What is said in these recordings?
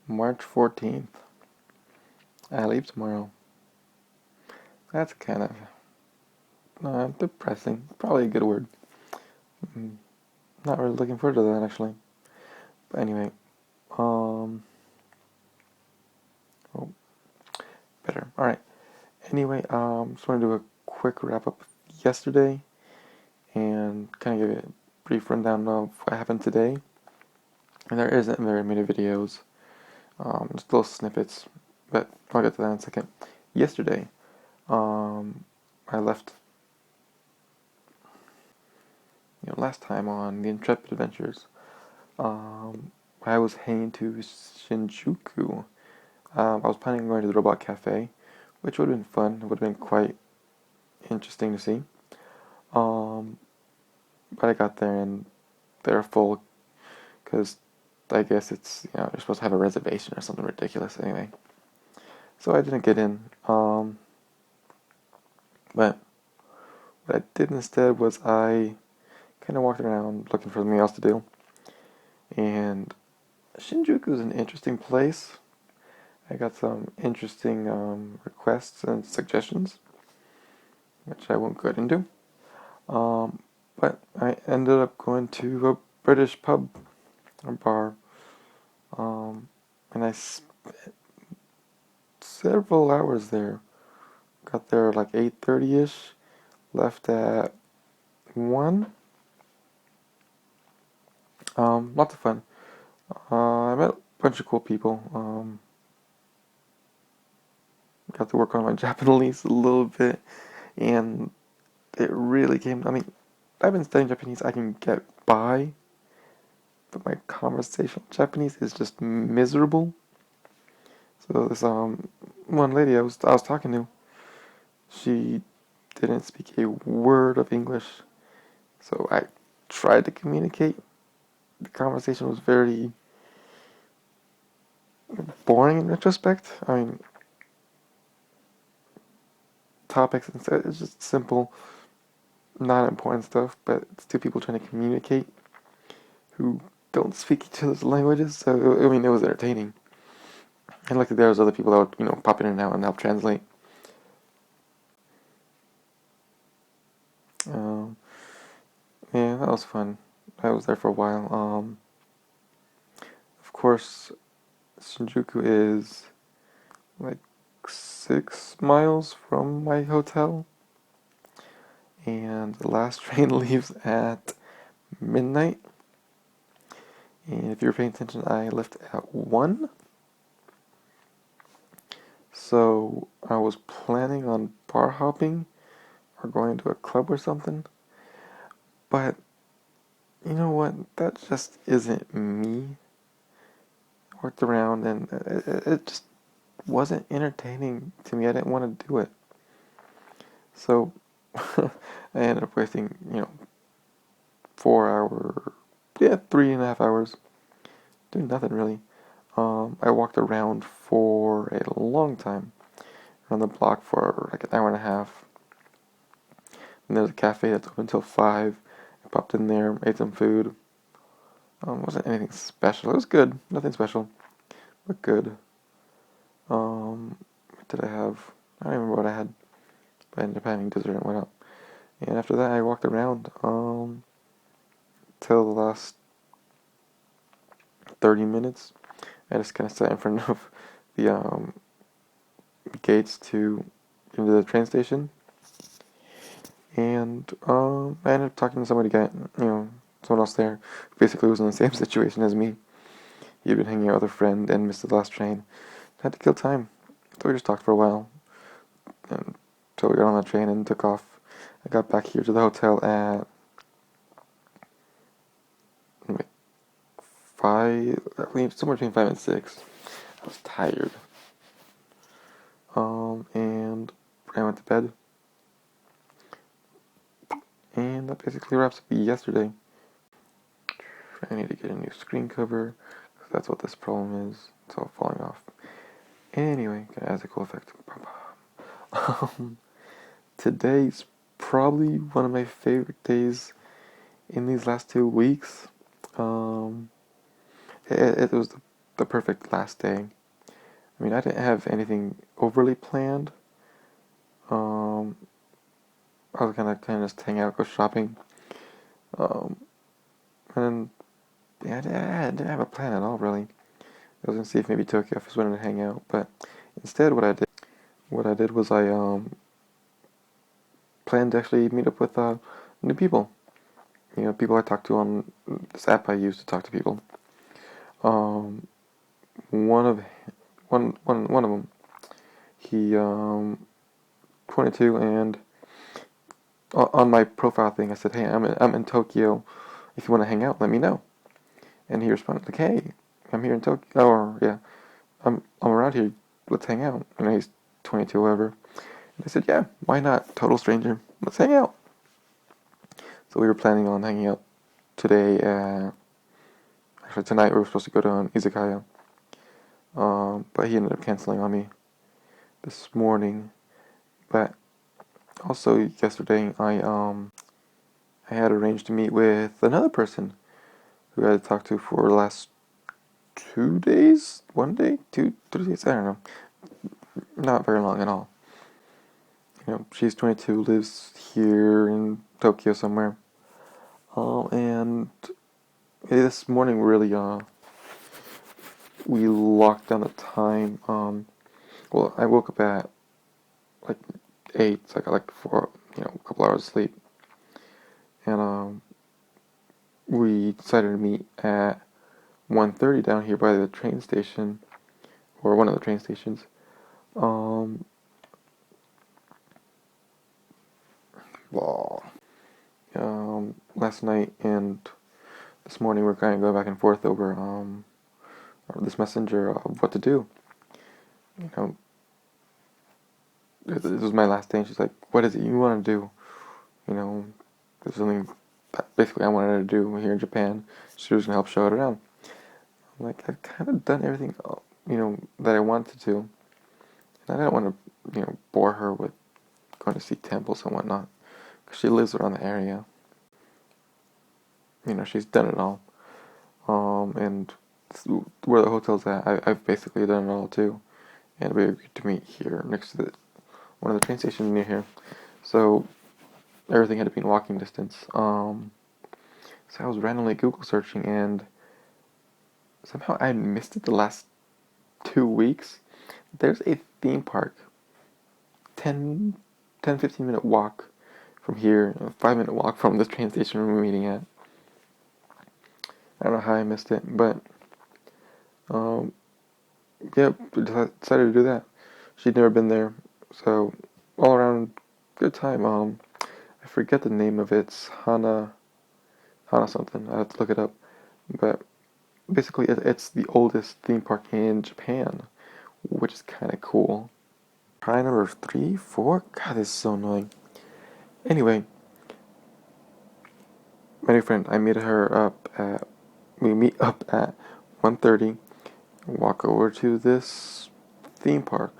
March 14th. I leave tomorrow. That's kind of depressing. Probably a good word. Mm, Not really looking forward to that actually. But anyway, um, oh, better. All right. Anyway, just want to do a quick wrap up of yesterday and kind of give you a brief rundown of what happened today. And there isn't very many videos, just little snippets, but I'll get to that in a second. Yesterday, I left, last time on the Intrepid Adventures, um, I was heading to Shinjuku. I was planning on going to the Robot Cafe, which would have been fun. It would have been quite interesting to see. Um, but I got there and they're full because I guess it's, you're supposed to have a reservation or something ridiculous anyway. So I didn't get in. But what I did instead was I kind of walked around looking for something else to do. And Shinjuku is an interesting place. I got some interesting requests and suggestions, which I won't go into. Um, but I ended up going to a British pub or bar, and I spent several hours there. Got there like 8:30ish, left at 1. Lots of fun. I met a bunch of cool people. Got to work on my Japanese a little bit, and it really came. I mean, I've been studying Japanese. I can get by, but my conversational Japanese is just miserable. So this one lady I was talking to, she didn't speak a word of English. So I tried to communicate. The conversation was very boring in retrospect. I mean, topics and stuff, it's just simple, not important stuff, but it's two people trying to communicate who don't speak each other's languages. So I mean, it was entertaining. And luckily there was other people that would pop in and out and help translate. Um, yeah, that was fun. I was there for a while. Of course, Shinjuku is like 6 miles from my hotel, and the last train leaves at midnight. And if you're paying attention, I left at 1. So I was planning on bar hopping or going to a club or something. But you know what? That just isn't me. I worked around and it just wasn't entertaining to me. I didn't want to do it. So I ended up wasting, 4 hour, yeah, 3.5 hours doing nothing really. I walked around for a long time, around the block for like an hour and a half. And there's a cafe that's open until 5. I popped in there, ate some food. Wasn't anything special. It was good, nothing special, but good. What did I have? I don't remember what I had, but I ended up having dessert and whatnot. And after that, I walked around till the last 30 minutes. I just kind of sat in front of the gates to into the train station, and I ended up talking to somebody, someone else there, who basically was in the same situation as me. He'd been hanging out with a friend and missed the last train. Had to kill time, so we just talked for a while, until we got on the train and took off. I got back here to the hotel at like 5, I believe somewhere between 5 and 6. I was tired. And I went to bed. And that basically wraps up yesterday. I need to get a new screen cover, because that's what this problem is. It's all falling off. Anyway, it has a cool effect. Today's probably one of my favorite days in these last 2 weeks. it was the perfect last day. I mean, I didn't have anything overly planned. Um, I was gonna kind of just hang out, go shopping, um, and yeah, I didn't have a plan at all really. I was gonna see if maybe Tokyo Office wanted to hang out, but instead, what I did was I planned to actually meet up with new people. You know, people I talk to on this app I use to talk to people. Um, one of one of them, he 22, and on my profile thing I said, hey, I'm in Tokyo. If you want to hang out, let me know. And he responded like, hey, I'm here in Tokyo. Or yeah, I'm around here. Let's hang out. And he's 22, whatever. And I said, yeah, why not? Total stranger. Let's hang out. So we were planning on hanging out today. Actually, tonight we were supposed to go to an izakaya. But he ended up canceling on me this morning. But also yesterday, I had arranged to meet with another person who I had talked to for the last 2 days, 1 day, 2, 3 days. I don't know. Not very long at all. You know, she's 22, lives here in Tokyo somewhere. And this morning really, we locked down the time. Well, I woke up at like 8, so I got like a couple hours of sleep. And, we decided to meet at 1:30 down here by the train station, or one of the train stations. Um, well, last night and this morning we're kind of going back and forth over this messenger of what to do. You know, this was my last day, and she's like, "What is it you want to do?" You know, there's something that basically I wanted her to do here in Japan. She was gonna help show it around. I'm like, I've kind of done everything, that I wanted to, and I didn't want to, bore her with going to see temples and whatnot, because she lives around the area. You know, she's done it all. And where the hotel's at, I've basically done it all too. And we agreed to meet here next to one of the train stations near here. So everything had to be in walking distance. So I was randomly Google searching, and somehow I missed it the last 2 weeks. There's a theme park, 15 minute walk from here, a 5 minute walk from this train station we're meeting at. I don't know how I missed it, but um, yeah, we decided to do that. She'd never been there, so all around good time. I forget the name of it. It's Hana something. I have to look it up, but basically it's the oldest theme park in Japan, which is kind of cool. Try number 3, 4. God, this is so annoying. Anyway, my new friend, I meet her up at. We meet up at 1:30. Walk over to this theme park.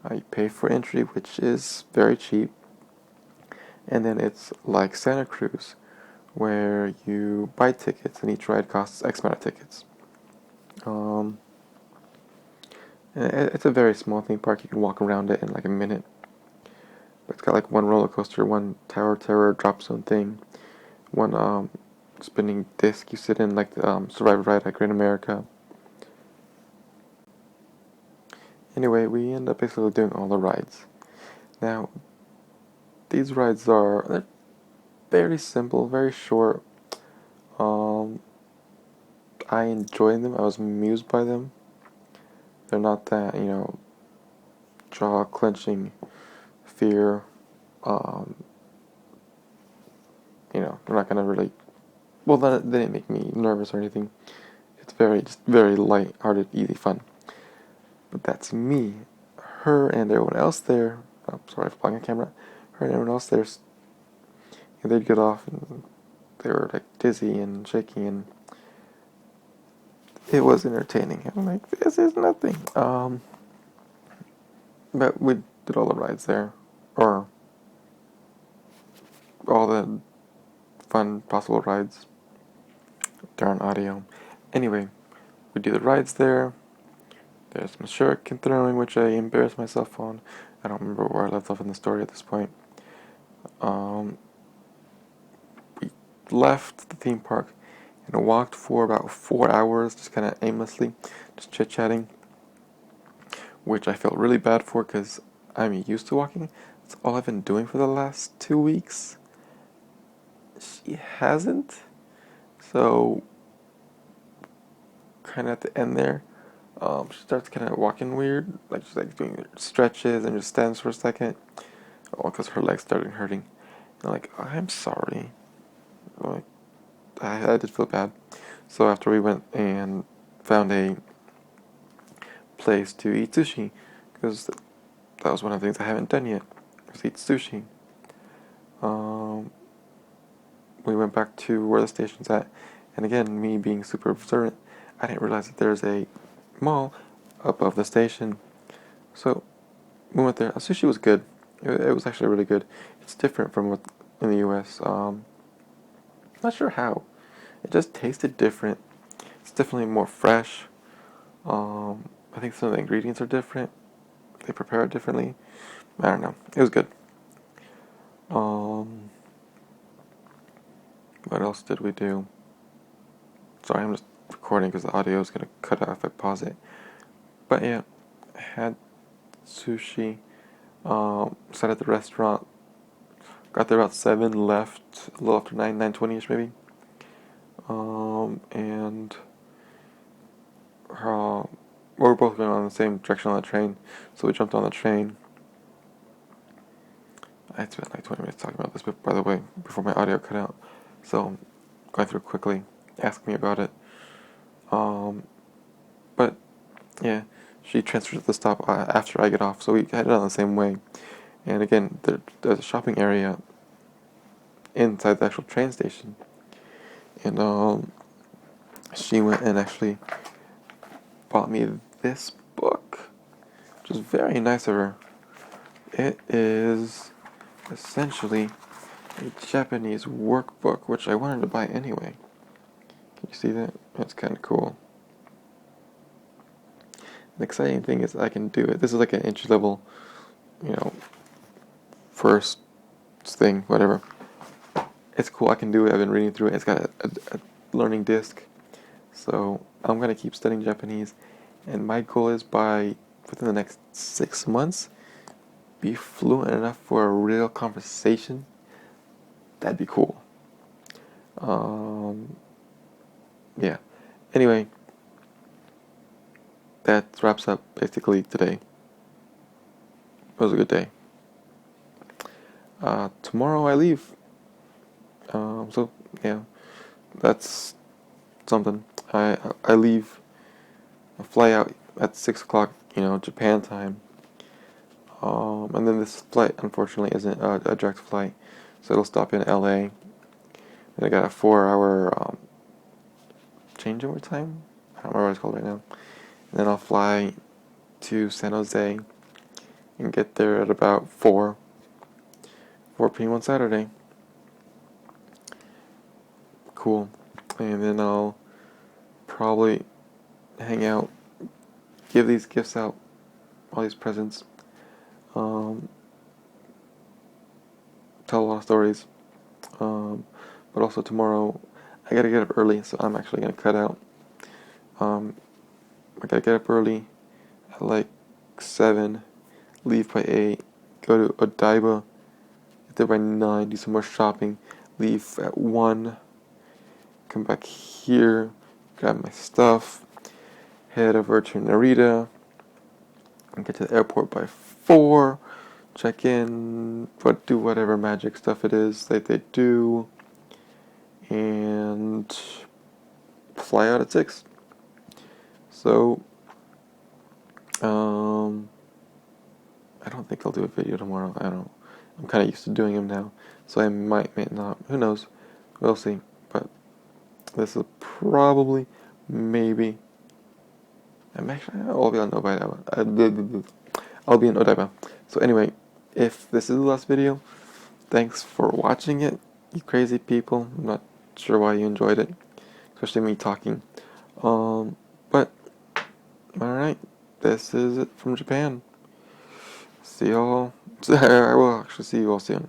I pay for entry, which is very cheap, and then it's like Santa Cruz, where you buy tickets and each ride costs X amount of tickets. Um, it's a very small theme park. You can walk around it in like a minute. But it's got like one roller coaster, one tower terror drop zone thing, one spinning disc you sit in, like the Survivor ride at Great America. Anyway, we end up basically doing all the rides. Now, these rides they're very simple, very short. Um, I enjoyed them. I was amused by them. They're not that, jaw clenching fear. Um, they're not gonna really. Well, they didn't make me nervous or anything. It's just very light-hearted, easy fun. But that's me. Her and everyone else there. Oh, sorry for blocking the camera. Her and everyone else there. They'd get off and they were like dizzy and shaky, and it was entertaining. I'm like, this is nothing. But we did all the rides there, or all the fun possible rides. They're on audio, Anyway, we do the rides there. There's some shuriken throwing, which I embarrassed myself on. I don't remember where I left off in the story at this point. We left the theme park and walked for about 4 hours, just kind of aimlessly, just chit-chatting, which I felt really bad for because I'm used to walking. That's all I've been doing for the last 2 weeks. She hasn't. So, kind of at the end there, she starts kind of walking weird, like she's like doing stretches and just stands for a second, all because her legs started hurting. And I'm like, I'm sorry. Like, I did feel bad. So after we went and found a place to eat sushi, because that was one of the things I haven't done yet, was eat sushi. We went back to where the station's at, and again, me being super observant, I didn't realize that there's a mall above the station. So we went there. Sushi was good. It was actually really good. It's different from what in the U.S. Not sure how. It just tasted different. It's definitely more fresh. I think some of the ingredients are different. They prepare it differently. I don't know. It was good. What else did we do? Sorry, I'm just recording because the audio is gonna cut out if I pause it. But yeah, I had sushi. Sat at the restaurant. Got there about 7. Left a little after 9, 9:20ish maybe. And we were both going on the same direction on the train, so we jumped on the train. I spent like 20 minutes talking about this, but by the way, before my audio cut out, so going through quickly. Ask me about it. But yeah, she transfers at the stop after I get off, so we headed on the same way. And again, there's a shopping area inside the actual train station, and she went and actually bought me this book, which is very nice of her. It is essentially a Japanese workbook, which I wanted to buy anyway. Can you see that? That's kind of cool. The exciting thing is I can do it. This is like an entry level, first thing, whatever. It's cool. I can do it. I've been reading through it. It's got a learning disc. So I'm going to keep studying Japanese. And my goal is within the next 6 months, be fluent enough for a real conversation. That'd be cool. Yeah. Anyway, that wraps up basically today. It was a good day. Tomorrow I leave. So yeah, that's something. I leave. I fly out at 6 o'clock, Japan time. And then this flight unfortunately isn't a direct flight, so it'll stop in LA. And I got a 4-hour changeover time. I don't remember what it's called right now. And then I'll fly to San Jose and get there at about 4 p.m. on Saturday. Cool. And then I'll probably hang out, give these gifts out, all these presents, tell a lot of stories. But also tomorrow, I gotta get up early, so I'm actually gonna cut out. I gotta get up early at like 7, leave by 8, go to Odaiba, get there by 9, do some more shopping, leave at 1, come back here, grab my stuff, head over to Narita, and get to the airport by 4, check in, but do whatever magic stuff it is that they do, and fly out at 6. So, I don't think I'll do a video tomorrow. I don't know. I'm kind of used to doing them now, so I may not. Who knows? We'll see. But this is probably, maybe. I'll be on Odaiba. I'll be in Odaiba. So anyway, if this is the last video, thanks for watching it, you crazy people. I'm not sure why you enjoyed it, especially me talking. But alright, this is it from Japan. See y'all. I will actually see you all soon.